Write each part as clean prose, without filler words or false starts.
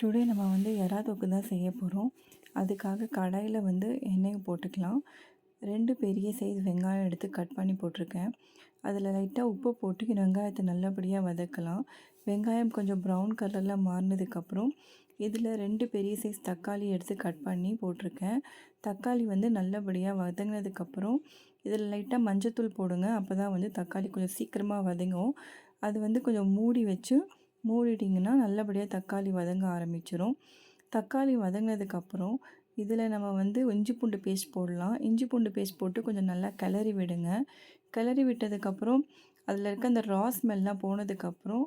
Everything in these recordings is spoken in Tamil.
டுடே நம்ம வந்து எறா தொக்கு தான் செய்ய போகிறோம். அதுக்காக கடாயில் வந்து எண்ணெய் போட்டுக்கலாம். 2 பெரிய சைஸ் வெங்காயம் எடுத்து கட் பண்ணி போட்டிருக்கேன். அதில் லைட்டாக உப்பு போட்டு வெங்காயத்தை நல்லபடியாக வதக்கலாம். வெங்காயம் கொஞ்சம் ப்ரௌன் கலரில் மாறினதுக்கப்புறம் இதில் 2 பெரிய சைஸ் தக்காளி எடுத்து கட் பண்ணி போட்டிருக்கேன். தக்காளி வந்து நல்லபடியாக வதங்கினதுக்கப்புறம் இதில் லைட்டாக மஞ்சத்தூள் போடுங்க. அப்போ தான் வந்து தக்காளி கொஞ்சம் சீக்கிரமாக வதங்கும். அது வந்து கொஞ்சம் மூடி வச்சு மூடிட்டிங்கன்னா நல்லபடியாக தக்காளி வதங்க ஆரம்பிச்சிரும். தக்காளி வதங்கினதுக்கப்புறம் இதில் நம்ம வந்து இஞ்சி பூண்டு பேஸ்ட் போடலாம். இஞ்சி பூண்டு பேஸ்ட் போட்டு கொஞ்சம் நல்லா கிளறி விடுங்க. கிளறி விட்டதுக்கப்புறம் அதில் இருக்க அந்த ரா ஸ்மெல்லாம் போனதுக்கப்புறம்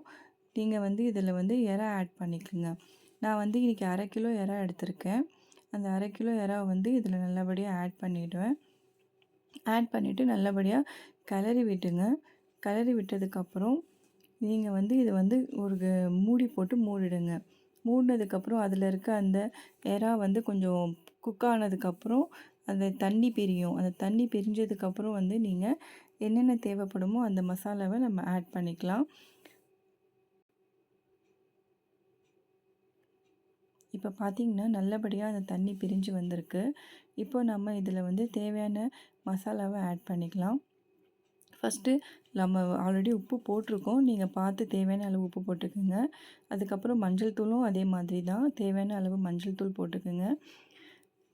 நீங்கள் வந்து இதில் வந்து எறா ஆட் பண்ணிக்கோங்க. நான் வந்து இன்றைக்கி 1/2 கிலோ எறா எடுத்திருக்கேன். அந்த 1/2 கிலோ எறா வந்து இதில் நல்லபடியாக ஆட் பண்ணிவிடுவேன். ஆட் பண்ணிவிட்டு நல்லபடியாக கிளறி விட்டுங்க. கிளறி விட்டதுக்கப்புறம் நீங்கள் வந்து இதை வந்து ஒரு மூடி போட்டு மூடிடுங்க. மூடினதுக்கப்புறம் அதில் இருக்க அந்த எறா வந்து கொஞ்சம் குக் ஆனதுக்கப்புறம் அந்த தண்ணி பிரியும். அந்த தண்ணி பிரிஞ்சதுக்கப்புறம் வந்து நீங்கள் என்னென்ன தேவைப்படுமோ அந்த மசாலாவை நம்ம ஆட் பண்ணிக்கலாம். இப்போ பார்த்திங்கன்னா நல்லபடியாக அந்த தண்ணி பிரிஞ்சு வந்திருக்கு. இப்போ நம்ம இதில் வந்து தேவையான மசாலாவை ஆட் பண்ணிக்கலாம். ஃபஸ்ட்டு நம்ம ஆல்ரெடி உப்பு போட்டிருக்கோம். நீங்கள் பார்த்து தேவையான அளவு உப்பு போட்டுக்கோங்க. அதுக்கப்புறம் மஞ்சள் தூளும் அதே மாதிரி தான். தேவையான அளவு மஞ்சள் தூள் போட்டுக்கோங்க.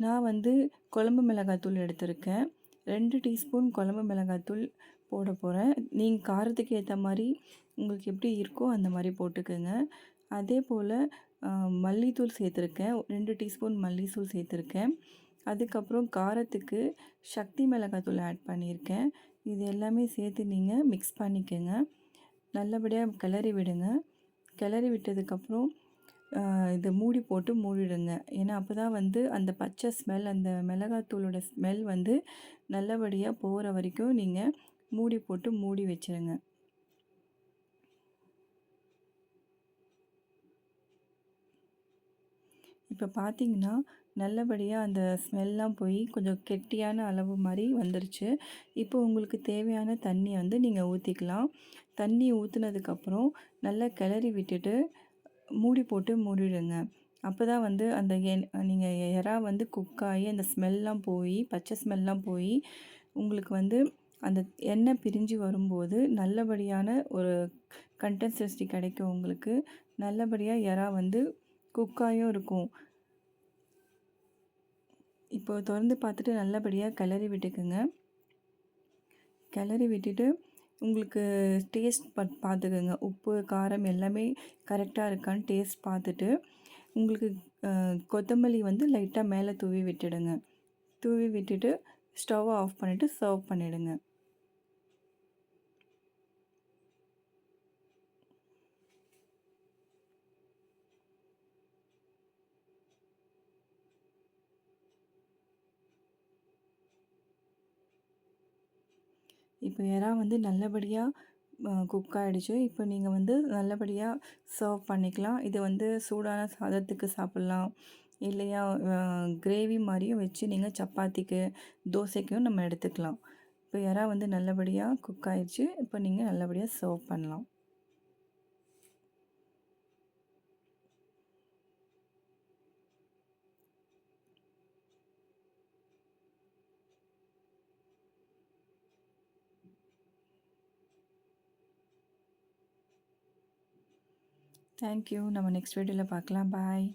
நான் வந்து குழம்பு மிளகாய்த்தூள் எடுத்திருக்கேன். 2 டீஸ்பூன் குழம்பு மிளகாய்த்தூள் போட போகிறேன். நீங்கள் காரத்துக்கு ஏற்ற மாதிரி உங்களுக்கு எப்படி இருக்கோ அந்த மாதிரி போட்டுக்கோங்க. அதே போல் மல்லித்தூள் சேர்த்துருக்கேன். 2 டீஸ்பூன் மல்லித்தூள் சேர்த்துருக்கேன். அதுக்கப்புறம் காரத்துக்கு சக்தி மிளகாய்த்தூள் ஆட் பண்ணியிருக்கேன். இது எல்லாமே சேர்த்து நீங்கள் மிக்ஸ் பண்ணிக்கோங்க. நல்லபடியாக கிளறி விடுங்க. கிளறி விட்டதுக்கப்புறம் இதை மூடி போட்டு மூடிடுங்க. ஏன்னா அப்போ தான் வந்து அந்த பச்சை ஸ்மெல், அந்த மிளகாத்தூளோட ஸ்மெல் வந்து நல்லபடியாக போகிற வரைக்கும் நீங்கள் மூடி போட்டு மூடி வச்சுருங்க. இப்போ பார்த்தீங்கன்னா நல்லபடியாக அந்த ஸ்மெல்லாம் போய் கொஞ்சம் கெட்டியான அளவு மாதிரி வந்துருச்சு. இப்போ உங்களுக்கு தேவையான தண்ணியை வந்து நீங்கள் ஊற்றிக்கலாம். தண்ணி ஊற்றுனதுக்கப்புறம் நல்லா கிளறி விட்டுட்டு மூடி போட்டு மூடிடுங்க. அப்போ தான் வந்து அந்த நீங்கள் எறா வந்து குக் ஆகி அந்த ஸ்மெல்லாம் போய் பச்சை ஸ்மெல்லாம் போய் உங்களுக்கு வந்து அந்த எண்ணெய் பிரிஞ்சு வரும்போது நல்லபடியான ஒரு கன்சிஸ்டன்சி கிடைக்கும் உங்களுக்கு. நல்லபடியாக எறா வந்து குக்காயும் இருக்கும். இப்போ திறந்து பார்த்துட்டு நல்லபடியாக கிளறி விட்டுக்குங்க. கிளறி விட்டுட்டு உங்களுக்கு டேஸ்ட் பார்த்துக்கோங்க. உப்பு, காரம் எல்லாமே கரெக்டாக இருக்கான்னு டேஸ்ட் பார்த்துட்டு உங்களுக்கு கொத்தமல்லி வந்து லைட்டாக மேலே தூவி விட்டுடுங்க. தூவி விட்டுட்டு ஸ்டவ்வை ஆஃப் பண்ணிவிட்டு சர்வ் பண்ணிவிடுங்க. இப்போ எறா வந்து நல்லபடியாக குக் ஆகிடுச்சு. இப்போ நீங்கள் வந்து நல்லபடியாக சர்வ் பண்ணிக்கலாம். இது வந்து சூடான சாதத்துக்கு சாப்பிட்லாம். இல்லையா கிரேவி மாதிரியும் வச்சு நீங்கள் சப்பாத்திக்கு, தோசைக்கும் நம்ம எடுத்துக்கலாம். இப்போ எறா வந்து நல்லபடியாக குக் ஆகிடுச்சு. இப்போ நீங்கள் நல்லபடியாக சர்வ் பண்ணலாம். தேங்க்யூ. நம்ம நெக்ஸ்ட் வீடியோவில் பார்க்கலாம். பாய்.